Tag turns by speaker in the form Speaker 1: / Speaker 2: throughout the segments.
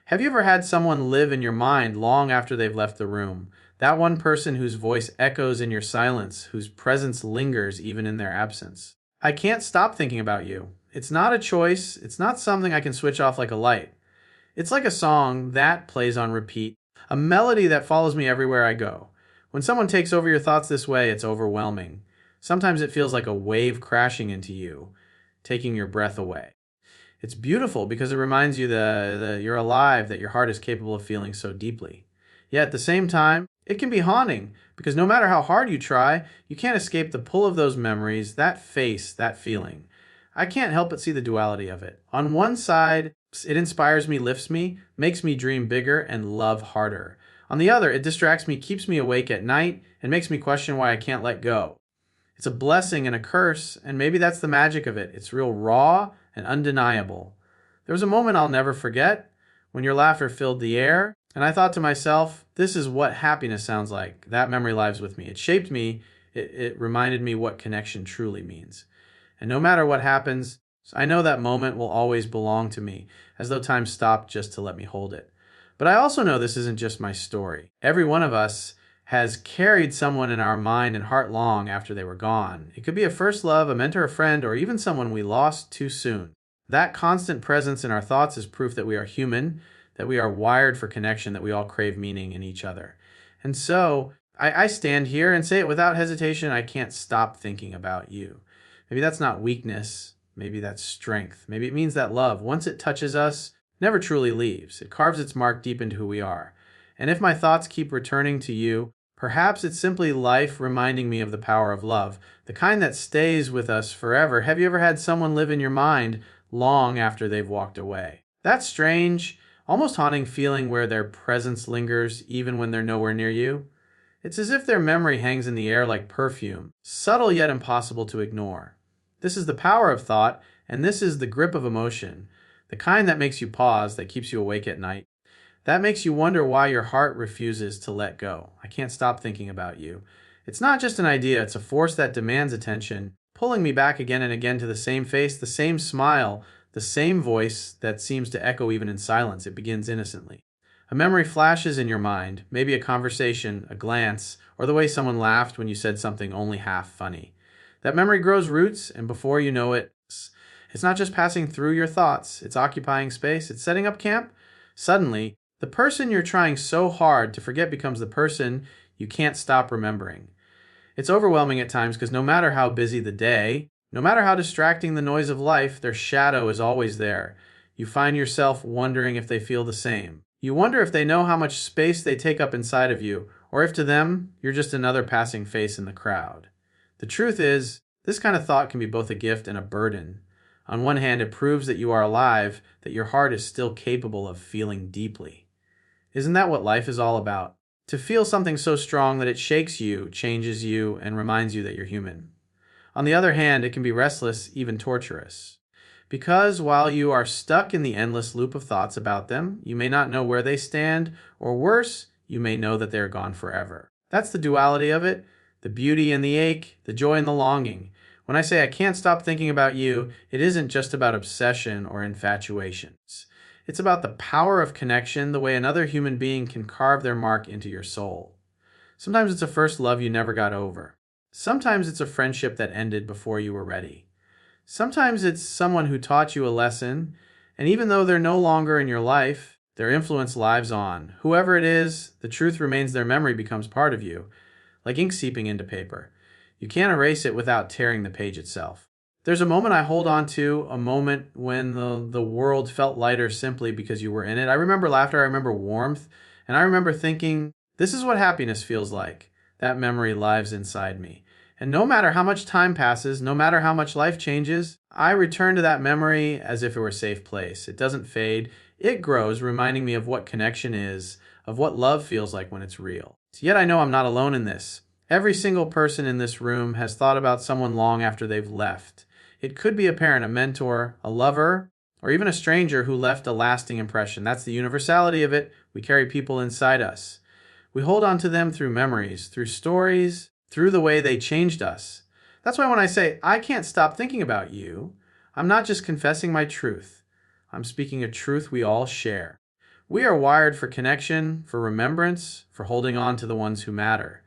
Speaker 1: Have you ever had someone live in your mind long after they've left the room? That one person whose voice echoes in your silence, whose presence lingers even in their absence. I can't stop thinking about you. It's not a choice. It's not something I can switch off like a light. It's like a song that plays on repeat, a melody that follows me everywhere I go. When someone takes over your thoughts this way, it's overwhelming. Sometimes it feels like a wave crashing into you, taking your breath away. It's beautiful because it reminds you that you're alive, that your heart is capable of feeling so deeply. Yet at the same time, it can be haunting because no matter how hard you try, you can't escape the pull of those memories, that face, that feeling. I can't help but see the duality of it. On one side, it inspires me, lifts me, makes me dream bigger and love harder. On the other, it distracts me, keeps me awake at night, and makes me question why I can't let go. It's a blessing and a curse, and maybe that's the magic of it. It's real raw and undeniable. There was a moment I'll never forget when your laughter filled the air, and I thought to myself, this is what happiness sounds like. That memory lives with me. It shaped me. It reminded me what connection truly means. And no matter what happens, I know that moment will always belong to me, as though time stopped just to let me hold it. But I also know this isn't just my story. Every one of us has carried someone in our mind and heart long after they were gone. It could be a first love, a mentor, a friend, or even someone we lost too soon. That constant presence in our thoughts is proof that we are human, that we are wired for connection, that we all crave meaning in each other. And so I stand here and say it without hesitation, I can't stop thinking about you. Maybe that's not weakness. Maybe that's strength. Maybe it means that love, once it touches us, never truly leaves. It carves its mark deep into who we are. And if my thoughts keep returning to you, perhaps it's simply life reminding me of the power of love, the kind that stays with us forever. Have you ever had someone live in your mind long after they've walked away? That strange, almost haunting feeling where their presence lingers even when they're nowhere near you. It's as if their memory hangs in the air like perfume, subtle yet impossible to ignore. This is the power of thought, and this is the grip of emotion, the kind that makes you pause, that keeps you awake at night. That makes you wonder why your heart refuses to let go. I can't stop thinking about you. It's not just an idea, it's a force that demands attention, pulling me back again and again to the same face, the same smile, the same voice that seems to echo even in silence. It begins innocently. A memory flashes in your mind, maybe a conversation, a glance, or the way someone laughed when you said something only half funny. That memory grows roots, and before you know it, it's not just passing through your thoughts, it's occupying space, it's setting up camp. Suddenly, the person you're trying so hard to forget becomes the person you can't stop remembering. It's overwhelming at times because no matter how busy the day, no matter how distracting the noise of life, their shadow is always there. You find yourself wondering if they feel the same. You wonder if they know how much space they take up inside of you, or if to them, you're just another passing face in the crowd. The truth is, this kind of thought can be both a gift and a burden. On one hand, it proves that you are alive, that your heart is still capable of feeling deeply. Isn't that what life is all about? To feel something so strong that it shakes you, changes you, and reminds you that you're human. On the other hand, it can be restless, even torturous. Because while you are stuck in the endless loop of thoughts about them, you may not know where they stand, or worse, you may know that they're gone forever. That's the duality of it, the beauty and the ache, the joy and the longing. When I say I can't stop thinking about you, it isn't just about obsession or infatuations. It's about the power of connection, the way another human being can carve their mark into your soul. Sometimes it's a first love you never got over. Sometimes it's a friendship that ended before you were ready. Sometimes it's someone who taught you a lesson, and even though they're no longer in your life, their influence lives on. Whoever it is, the truth remains, their memory becomes part of you, like ink seeping into paper. You can't erase it without tearing the page itself. There's a moment I hold on to, a moment when the world felt lighter simply because you were in it. I remember laughter, I remember warmth, and I remember thinking, this is what happiness feels like. That memory lives inside me. And no matter how much time passes, no matter how much life changes, I return to that memory as if it were a safe place. It doesn't fade. It grows, reminding me of what connection is, of what love feels like when it's real. Yet I know I'm not alone in this. Every single person in this room has thought about someone long after they've left. It could be a parent, a mentor, a lover, or even a stranger who left a lasting impression. That's the universality of it. We carry people inside us. We hold on to them through memories, through stories, through the way they changed us. That's why when I say, I can't stop thinking about you, I'm not just confessing my truth. I'm speaking a truth we all share. We are wired for connection, for remembrance, for holding on to the ones who matter.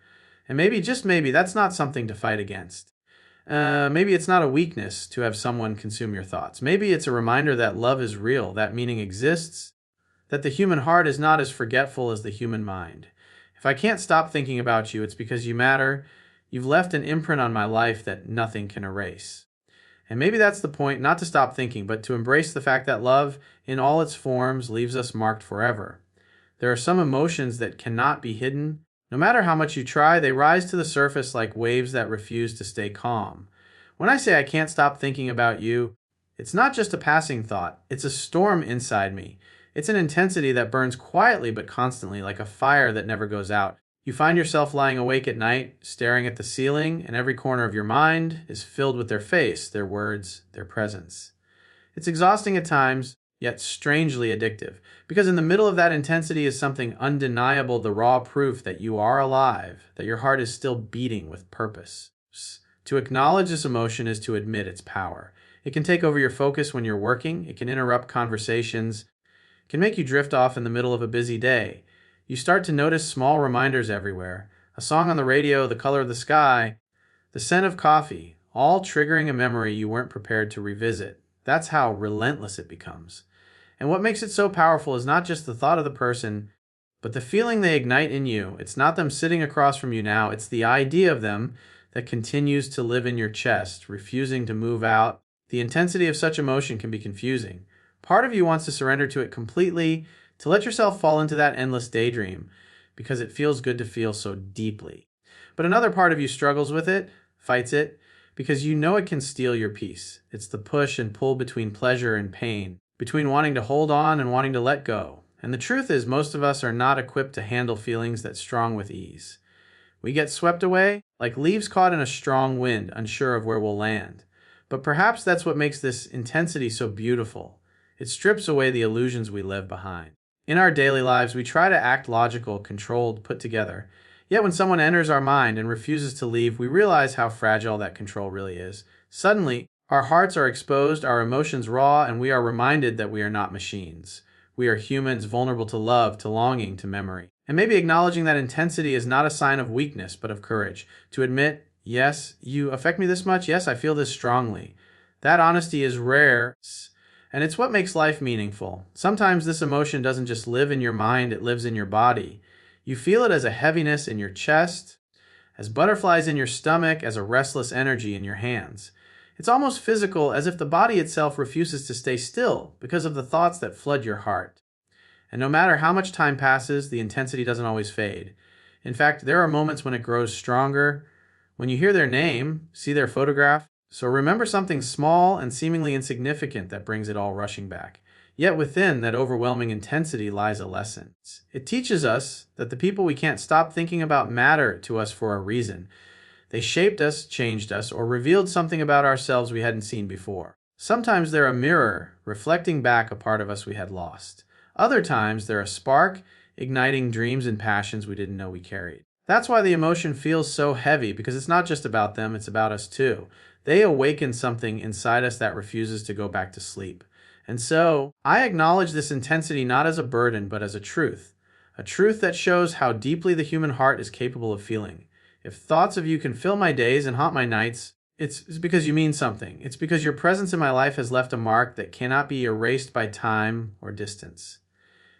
Speaker 1: And maybe, just maybe, that's not something to fight against. Maybe it's not a weakness to have someone consume your thoughts. Maybe it's a reminder that love is real, that meaning exists, that the human heart is not as forgetful as the human mind. If I can't stop thinking about you, it's because you matter. You've left an imprint on my life that nothing can erase. And maybe that's the point, not to stop thinking, but to embrace the fact that love, in all its forms, leaves us marked forever. There are some emotions that cannot be hidden. No matter how much you try, they rise to the surface like waves that refuse to stay calm. When I say I can't stop thinking about you, it's not just a passing thought. It's a storm inside me. It's an intensity that burns quietly but constantly, like a fire that never goes out. You find yourself lying awake at night, staring at the ceiling, and every corner of your mind is filled with their face, their words, their presence. It's exhausting at times, yet strangely addictive, because in the middle of that intensity is something undeniable, the raw proof that you are alive, that your heart is still beating with purpose. To acknowledge this emotion is to admit its power. It can take over your focus when you're working, it can interrupt conversations, it can make you drift off in the middle of a busy day. You start to notice small reminders everywhere. A song on the radio, the color of the sky, the scent of coffee, all triggering a memory you weren't prepared to revisit. That's how relentless it becomes. And what makes it so powerful is not just the thought of the person, but the feeling they ignite in you. It's not them sitting across from you now, it's the idea of them that continues to live in your chest, refusing to move out. The intensity of such emotion can be confusing. Part of you wants to surrender to it completely, to let yourself fall into that endless daydream, because it feels good to feel so deeply. But another part of you struggles with it, fights it, because you know it can steal your peace. It's the push and pull between pleasure and pain, between wanting to hold on and wanting to let go. And the truth is, most of us are not equipped to handle feelings that strong with ease. We get swept away like leaves caught in a strong wind, unsure of where we'll land. But perhaps that's what makes this intensity so beautiful. It strips away the illusions we live behind. In our daily lives, we try to act logical, controlled, put together. Yet when someone enters our mind and refuses to leave, we realize how fragile that control really is. Suddenly, our hearts are exposed, our emotions raw, and we are reminded that we are not machines. We are humans vulnerable to love, to longing, to memory. And maybe acknowledging that intensity is not a sign of weakness, but of courage. To admit, yes, you affect me this much. Yes, I feel this strongly. That honesty is rare, and it's what makes life meaningful. Sometimes this emotion doesn't just live in your mind, it lives in your body. You feel it as a heaviness in your chest, as butterflies in your stomach, as a restless energy in your hands. It's almost physical, as if the body itself refuses to stay still because of the thoughts that flood your heart. And no matter how much time passes, the intensity doesn't always fade. In fact, there are moments when it grows stronger, when you hear their name, see their photograph. So remember something small and seemingly insignificant that brings it all rushing back. Yet within that overwhelming intensity lies a lesson. It teaches us that the people we can't stop thinking about matter to us for a reason. They shaped us, changed us, or revealed something about ourselves we hadn't seen before. Sometimes they're a mirror, reflecting back a part of us we had lost. Other times they're a spark, igniting dreams and passions we didn't know we carried. That's why the emotion feels so heavy, because it's not just about them, it's about us too. They awaken something inside us that refuses to go back to sleep. And so, I acknowledge this intensity not as a burden, but as a truth that shows how deeply the human heart is capable of feeling. If thoughts of you can fill my days and haunt my nights, it's because you mean something. It's because your presence in my life has left a mark that cannot be erased by time or distance.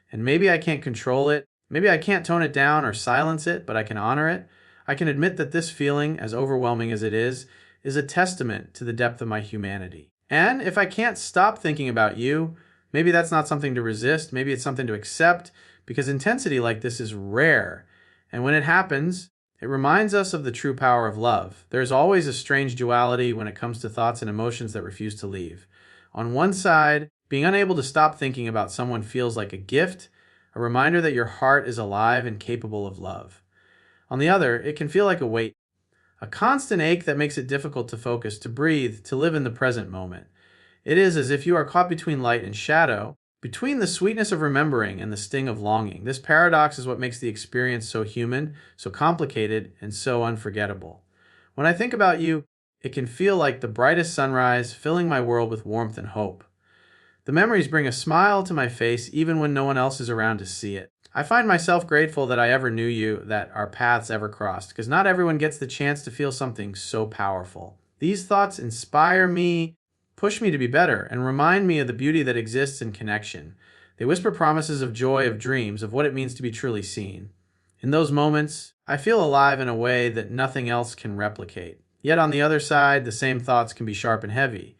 Speaker 1: And maybe I can't control it, maybe I can't tone it down or silence it, but I can honor it. I can admit that this feeling, as overwhelming as it is a testament to the depth of my humanity. And if I can't stop thinking about you, maybe that's not something to resist, maybe it's something to accept, because intensity like this is rare. And when it happens, it reminds us of the true power of love. There's always a strange duality when it comes to thoughts and emotions that refuse to leave. On one side, being unable to stop thinking about someone feels like a gift, a reminder that your heart is alive and capable of love. On the other, it can feel like a weight, a constant ache that makes it difficult to focus, to breathe, to live in the present moment. It is as if you are caught between light and shadow, between the sweetness of remembering and the sting of longing. This paradox is what makes the experience so human, so complicated, and so unforgettable. When I think about you, it can feel like the brightest sunrise, filling my world with warmth and hope. The memories bring a smile to my face even when no one else is around to see it. I find myself grateful that I ever knew you, that our paths ever crossed, because not everyone gets the chance to feel something so powerful. These thoughts inspire me, push me to be better, and remind me of the beauty that exists in connection. They whisper promises of joy, of dreams, of what it means to be truly seen. In those moments, I feel alive in a way that nothing else can replicate. Yet on the other side, the same thoughts can be sharp and heavy.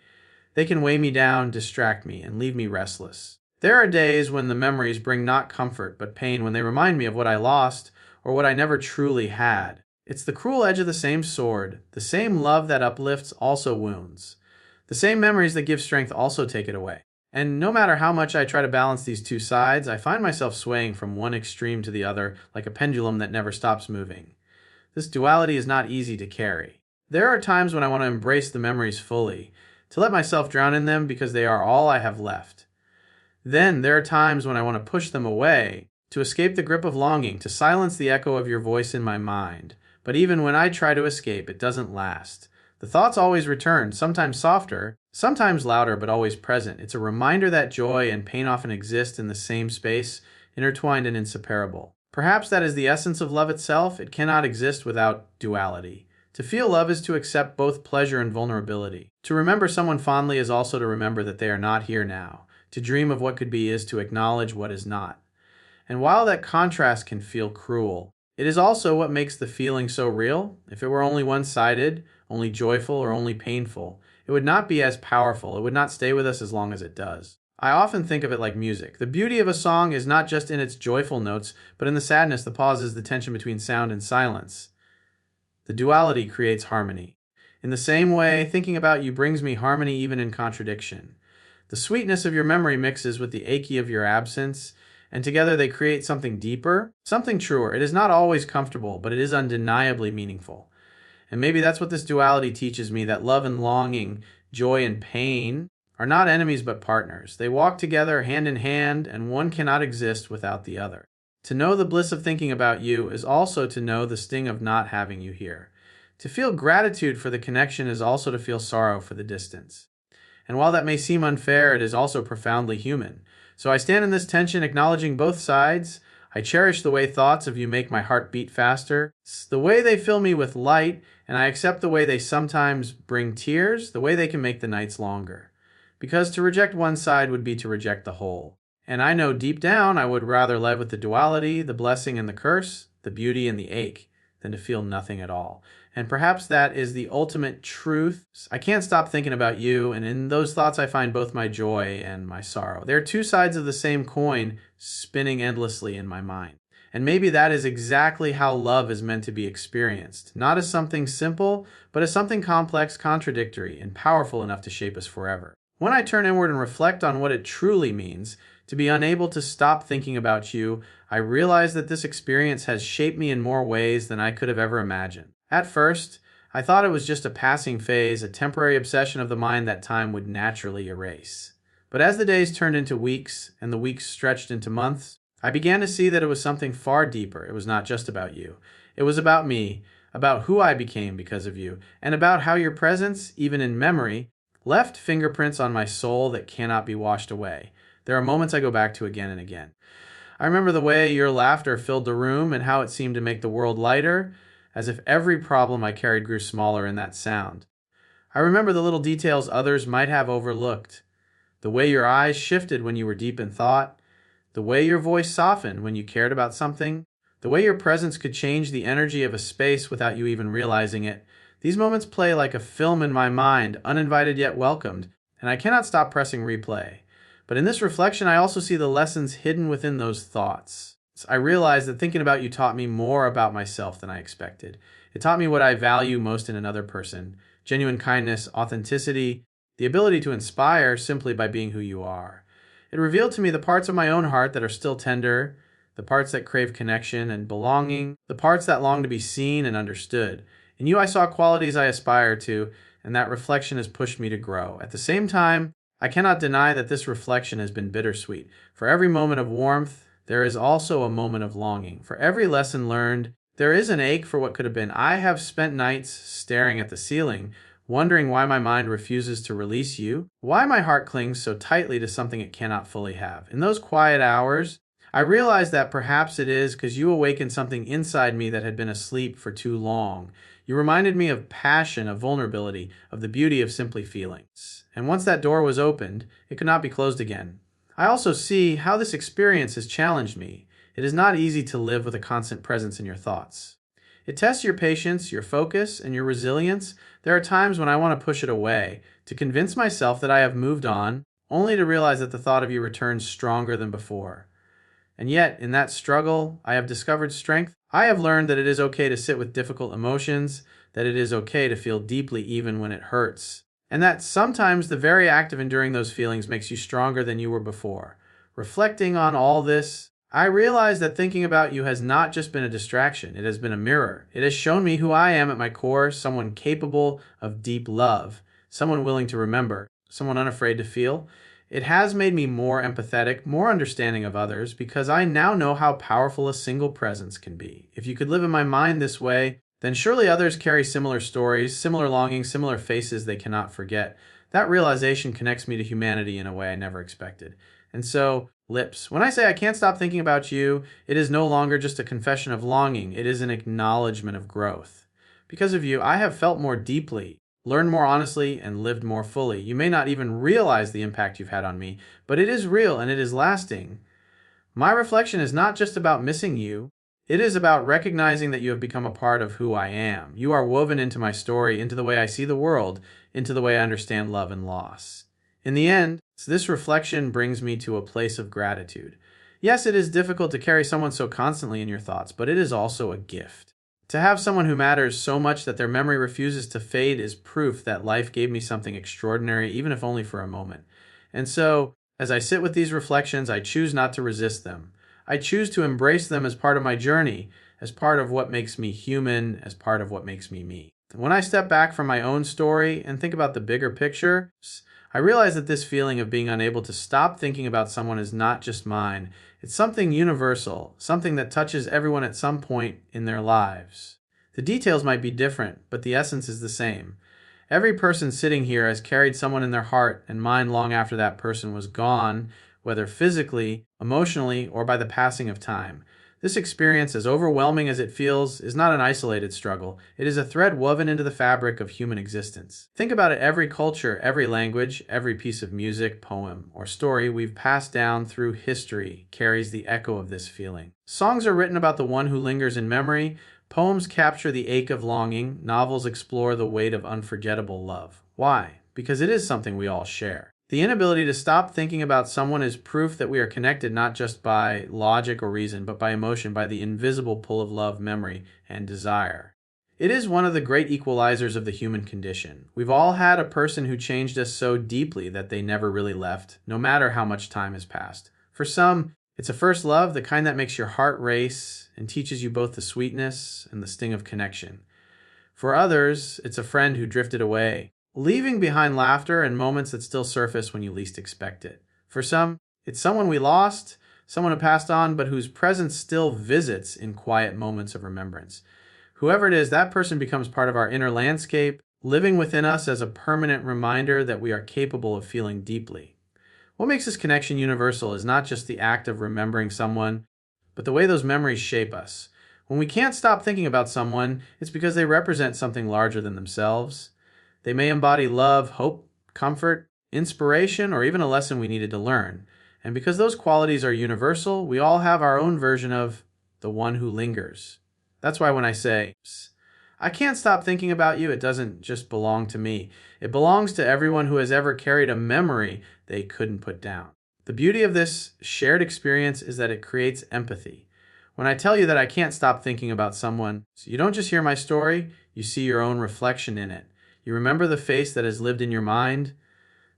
Speaker 1: They can weigh me down, distract me, and leave me restless. There are days when the memories bring not comfort but pain, when they remind me of what I lost or what I never truly had. It's the cruel edge of the same sword. The same love that uplifts also wounds. The same memories that give strength also take it away. And no matter how much I try to balance these two sides, I find myself swaying from one extreme to the other like a pendulum that never stops moving. This duality is not easy to carry. There are times when I want to embrace the memories fully, to let myself drown in them because they are all I have left. Then there are times when I want to push them away, to escape the grip of longing, to silence the echo of your voice in my mind. But even when I try to escape, it doesn't last. The thoughts always return, sometimes softer, sometimes louder, but always present. It's a reminder that joy and pain often exist in the same space, intertwined and inseparable. Perhaps that is the essence of love itself. It cannot exist without duality. To feel love is to accept both pleasure and vulnerability. To remember someone fondly is also to remember that they are not here now. To dream of what could be is to acknowledge what is not. And while that contrast can feel cruel, it is also what makes the feeling so real. If it were only one-sided, only joyful, or only painful, it would not be as powerful. It would not stay with us as long as it does. I often think of it like music. The beauty of a song is not just in its joyful notes, but in the sadness, the pauses, the tension between sound and silence. The duality creates harmony. In the same way, thinking about you brings me harmony even in contradiction. The sweetness of your memory mixes with the achy of your absence, and together they create something deeper, something truer. It is not always comfortable, but it is undeniably meaningful. And maybe that's what this duality teaches me, that love and longing, joy and pain, are not enemies but partners. They walk together hand in hand, and one cannot exist without the other. To know the bliss of thinking about you is also to know the sting of not having you here. To feel gratitude for the connection is also to feel sorrow for the distance. And while that may seem unfair, it is also profoundly human. So I stand in this tension, acknowledging both sides. I cherish the way thoughts of you make my heart beat faster, the way they fill me with light, and I accept the way they sometimes bring tears, the way they can make the nights longer. Because to reject one side would be to reject the whole. And I know deep down I would rather live with the duality, the blessing and the curse, the beauty and the ache, than to feel nothing at all. And perhaps that is the ultimate truth. I can't stop thinking about you, and in those thoughts I find both my joy and my sorrow. They are two sides of the same coin, spinning endlessly in my mind. And maybe that is exactly how love is meant to be experienced. Not as something simple, but as something complex, contradictory, and powerful enough to shape us forever. When I turn inward and reflect on what it truly means to be unable to stop thinking about you, I realize that this experience has shaped me in more ways than I could have ever imagined. At first, I thought it was just a passing phase, a temporary obsession of the mind that time would naturally erase. But as the days turned into weeks and the weeks stretched into months, I began to see that it was something far deeper. It was not just about you. It was about me, about who I became because of you, and about how your presence, even in memory, left fingerprints on my soul that cannot be washed away. There are moments I go back to again and again. I remember the way your laughter filled the room and how it seemed to make the world lighter, as if every problem I carried grew smaller in that sound. I remember the little details others might have overlooked. The way your eyes shifted when you were deep in thought. The way your voice softened when you cared about something. The way your presence could change the energy of a space without you even realizing it. These moments play like a film in my mind, uninvited yet welcomed, and I cannot stop pressing replay. But in this reflection, I also see the lessons hidden within those thoughts. I realized that thinking about you taught me more about myself than I expected. It taught me what I value most in another person: genuine kindness, authenticity, the ability to inspire simply by being who you are. It revealed to me the parts of my own heart that are still tender, the parts that crave connection and belonging, the parts that long to be seen and understood. In you I saw qualities I aspire to, and that reflection has pushed me to grow. At the same time, I cannot deny that this reflection has been bittersweet. For every moment of warmth, there is also a moment of longing. For every lesson learned, there is an ache for what could have been. I have spent nights staring at the ceiling, wondering why my mind refuses to release you, why my heart clings so tightly to something it cannot fully have. In those quiet hours, I realized that perhaps it is because you awakened something inside me that had been asleep for too long. You reminded me of passion, of vulnerability, of the beauty of simply feelings. And once that door was opened, it could not be closed again. I also see how this experience has challenged me. It is not easy to live with a constant presence in your thoughts. It tests your patience, your focus, and your resilience. There are times when I want to push it away, to convince myself that I have moved on, only to realize that the thought of you returns stronger than before. And yet, in that struggle, I have discovered strength. I have learned that it is okay to sit with difficult emotions, that it is okay to feel deeply even when it hurts, and that sometimes the very act of enduring those feelings makes you stronger than you were before. Reflecting on all this, I realize that thinking about you has not just been a distraction, it has been a mirror. It has shown me who I am at my core, someone capable of deep love, someone willing to remember, someone unafraid to feel. It has made me more empathetic, more understanding of others, because I now know how powerful a single presence can be. If you could live in my mind this way, then surely others carry similar stories, similar longings, similar faces they cannot forget. That realization connects me to humanity in a way I never expected. And so, lips. When I say I can't stop thinking about you, it is no longer just a confession of longing. It is an acknowledgement of growth. Because of you, I have felt more deeply, learned more honestly, and lived more fully. You may not even realize the impact you've had on me, but it is real and it is lasting. My reflection is not just about missing you. It is about recognizing that you have become a part of who I am. You are woven into my story, into the way I see the world, into the way I understand love and loss. In the end, this reflection brings me to a place of gratitude. Yes, it is difficult to carry someone so constantly in your thoughts, but it is also a gift. To have someone who matters so much that their memory refuses to fade is proof that life gave me something extraordinary, even if only for a moment. And so, as I sit with these reflections, I choose not to resist them. I choose to embrace them as part of my journey, as part of what makes me human, as part of what makes me me. When I step back from my own story and think about the bigger picture, I realize that this feeling of being unable to stop thinking about someone is not just mine. It's something universal, something that touches everyone at some point in their lives. The details might be different, but the essence is the same. Every person sitting here has carried someone in their heart and mind long after that person was gone, whether physically, emotionally, or by the passing of time. This experience, as overwhelming as it feels, is not an isolated struggle. It is a thread woven into the fabric of human existence. Think about it: every culture, every language, every piece of music, poem, or story we've passed down through history carries the echo of this feeling. Songs are written about the one who lingers in memory. Poems capture the ache of longing. Novels explore the weight of unforgettable love. Why? Because it is something we all share. The inability to stop thinking about someone is proof that we are connected not just by logic or reason, but by emotion, by the invisible pull of love, memory, and desire. It is one of the great equalizers of the human condition. We've all had a person who changed us so deeply that they never really left, no matter how much time has passed. For some, it's a first love, the kind that makes your heart race and teaches you both the sweetness and the sting of connection. For others, it's a friend who drifted away, leaving behind laughter and moments that still surface when you least expect it. For some, it's someone we lost, someone who passed on, but whose presence still visits in quiet moments of remembrance. Whoever it is, that person becomes part of our inner landscape, living within us as a permanent reminder that we are capable of feeling deeply. What makes this connection universal is not just the act of remembering someone, but the way those memories shape us. When we can't stop thinking about someone, it's because they represent something larger than themselves. They may embody love, hope, comfort, inspiration, or even a lesson we needed to learn. And because those qualities are universal, we all have our own version of the one who lingers. That's why when I say, I can't stop thinking about you, it doesn't just belong to me. It belongs to everyone who has ever carried a memory they couldn't put down. The beauty of this shared experience is that it creates empathy. When I tell you that I can't stop thinking about someone, you don't just hear my story, you see your own reflection in it. You remember the face that has lived in your mind,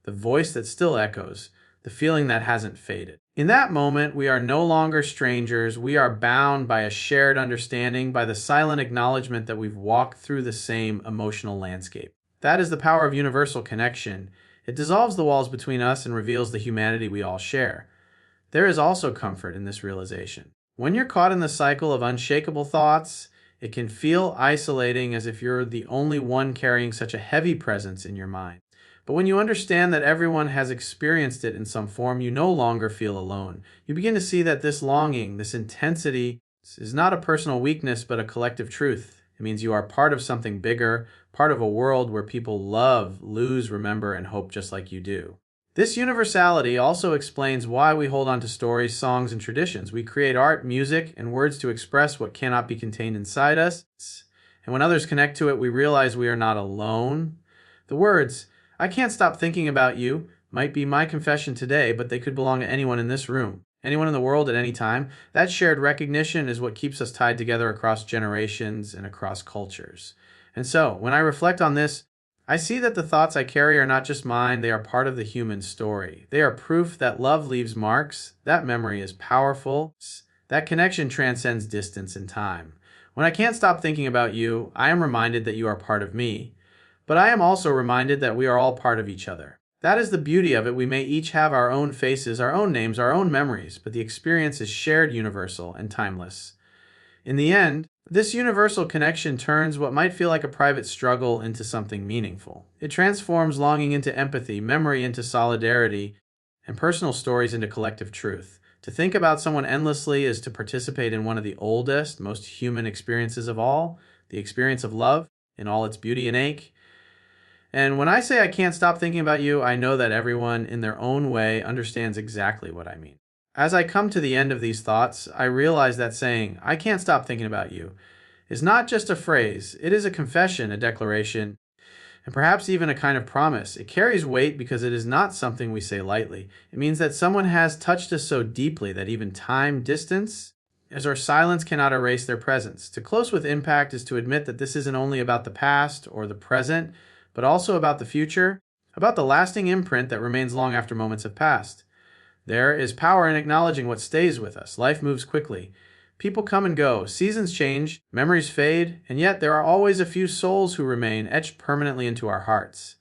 Speaker 1: the voice that still echoes, the feeling that hasn't faded. In that moment, we are no longer strangers. We are bound by a shared understanding, by the silent acknowledgement that we've walked through the same emotional landscape. That is the power of universal connection. It dissolves the walls between us and reveals the humanity we all share. There is also comfort in this realization. When you're caught in the cycle of unshakable thoughts, It can feel isolating, as if you're the only one carrying such a heavy presence in your mind. But when you understand that everyone has experienced it in some form, you no longer feel alone. You begin to see that this longing, this intensity, is not a personal weakness, but a collective truth. It means you are part of something bigger, part of a world where people love, lose, remember, and hope just like you do. This universality also explains why we hold on to stories, songs, and traditions. We create art, music, and words to express what cannot be contained inside us. And when others connect to it, we realize we are not alone. The words, "I can't stop thinking about you," might be my confession today, but they could belong to anyone in this room, anyone in the world at any time. That shared recognition is what keeps us tied together across generations and across cultures. And so, when I reflect on this, I see that the thoughts I carry are not just mine, they are part of the human story. They are proof that love leaves marks, that memory is powerful, that connection transcends distance and time. When I can't stop thinking about you, I am reminded that you are part of me. But I am also reminded that we are all part of each other. That is the beauty of it. We may each have our own faces, our own names, our own memories, but the experience is shared, universal, and timeless. In the end, this universal connection turns what might feel like a private struggle into something meaningful. It transforms longing into empathy, memory into solidarity, and personal stories into collective truth. To think about someone endlessly is to participate in one of the oldest, most human experiences of all, the experience of love in all its beauty and ache. And when I say I can't stop thinking about you, I know that everyone in their own way understands exactly what I mean. As I come to the end of these thoughts, I realize that saying, "I can't stop thinking about you," is not just a phrase. It is a confession, a declaration, and perhaps even a kind of promise. It carries weight because it is not something we say lightly. It means that someone has touched us so deeply that even time, distance, as our silence cannot erase their presence. To close with impact is to admit that this isn't only about the past or the present, but also about the future, about the lasting imprint that remains long after moments have passed. There is power in acknowledging what stays with us. Life moves quickly. People come and go, seasons change, memories fade, and yet there are always a few souls who remain etched permanently into our hearts.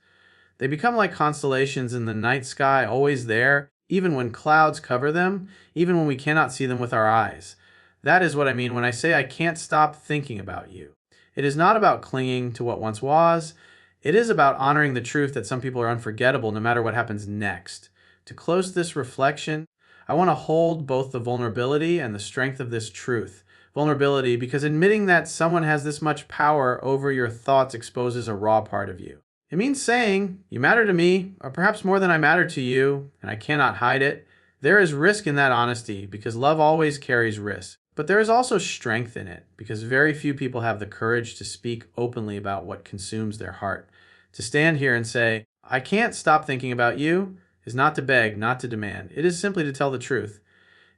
Speaker 1: They become like constellations in the night sky, always there, even when clouds cover them, even when we cannot see them with our eyes. That is what I mean when I say I can't stop thinking about you. It is not about clinging to what once was. It is about honoring the truth that some people are unforgettable no matter what happens next. To close this reflection, I want to hold both the vulnerability and the strength of this truth. Vulnerability, because admitting that someone has this much power over your thoughts exposes a raw part of you. It means saying, "You matter to me, or perhaps more than I matter to you, and I cannot hide it." There is risk in that honesty, because love always carries risk. But there is also strength in it, because very few people have the courage to speak openly about what consumes their heart. To stand here and say, "I can't stop thinking about you," is not to beg, not to demand. It is simply to tell the truth.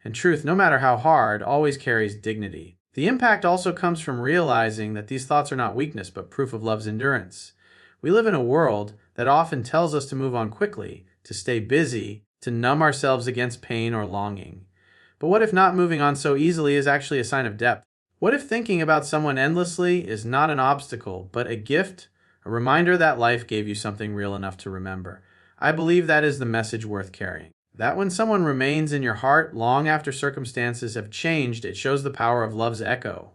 Speaker 1: And truth, no matter how hard, always carries dignity. The impact also comes from realizing that these thoughts are not weakness, but proof of love's endurance. We live in a world that often tells us to move on quickly, to stay busy, to numb ourselves against pain or longing. But what if not moving on so easily is actually a sign of depth? What if thinking about someone endlessly is not an obstacle, but a gift, a reminder that life gave you something real enough to remember? I believe that is the message worth carrying. That when someone remains in your heart long after circumstances have changed, it shows the power of love's echo.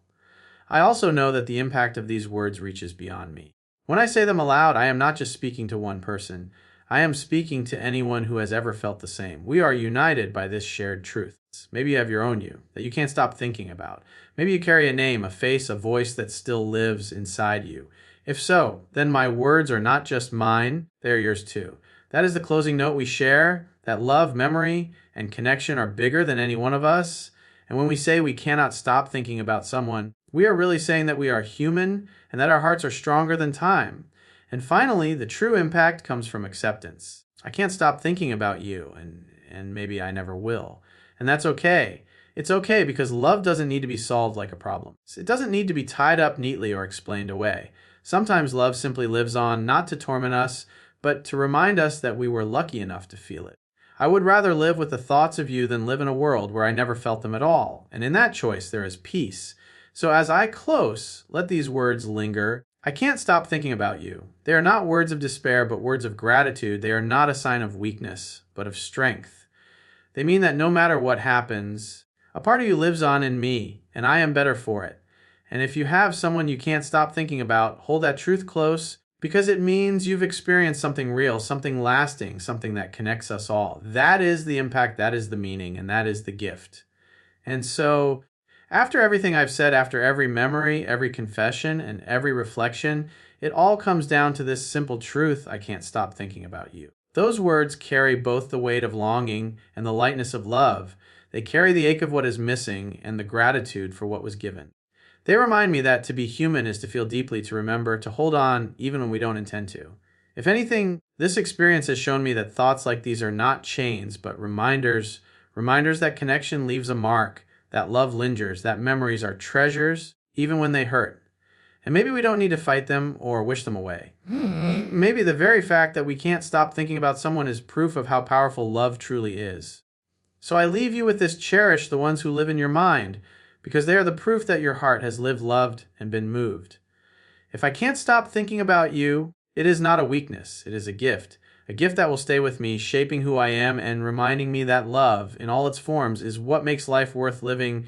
Speaker 1: I also know that the impact of these words reaches beyond me. When I say them aloud, I am not just speaking to one person. I am speaking to anyone who has ever felt the same. We are united by this shared truth. Maybe you have your own you that you can't stop thinking about. Maybe you carry a name, a face, a voice that still lives inside you. If so, then my words are not just mine, they are yours too. That is the closing note we share, that love, memory, and connection are bigger than any one of us. And when we say we cannot stop thinking about someone, we are really saying that we are human and that our hearts are stronger than time. And finally, the true impact comes from acceptance. I can't stop thinking about you, and maybe I never will. And that's okay. It's okay because love doesn't need to be solved like a problem. It doesn't need to be tied up neatly or explained away. Sometimes love simply lives on, not to torment us, but to remind us that we were lucky enough to feel it. I would rather live with the thoughts of you than live in a world where I never felt them at all. And in that choice, there is peace. So as I close, let these words linger. I can't stop thinking about you. They are not words of despair, but words of gratitude. They are not a sign of weakness, but of strength. They mean that no matter what happens, a part of you lives on in me, and I am better for it. And if you have someone you can't stop thinking about, hold that truth close because it means you've experienced something real, something lasting, something that connects us all. That is the impact, that is the meaning, and that is the gift. And so, after everything I've said, after every memory, every confession, and every reflection, it all comes down to this simple truth: I can't stop thinking about you. Those words carry both the weight of longing and the lightness of love. They carry the ache of what is missing and the gratitude for what was given. They remind me that to be human is to feel deeply, to remember, to hold on even when we don't intend to. If anything, this experience has shown me that thoughts like these are not chains, but reminders, reminders that connection leaves a mark, that love lingers, that memories are treasures, even when they hurt. And maybe we don't need to fight them or wish them away. Maybe the very fact that we can't stop thinking about someone is proof of how powerful love truly is. So I leave you with this: cherish the ones who live in your mind, because they are the proof that your heart has lived, loved, and been moved. If I can't stop thinking about you, it is not a weakness, it is a gift that will stay with me, shaping who I am and reminding me that love, in all its forms, is what makes life worth living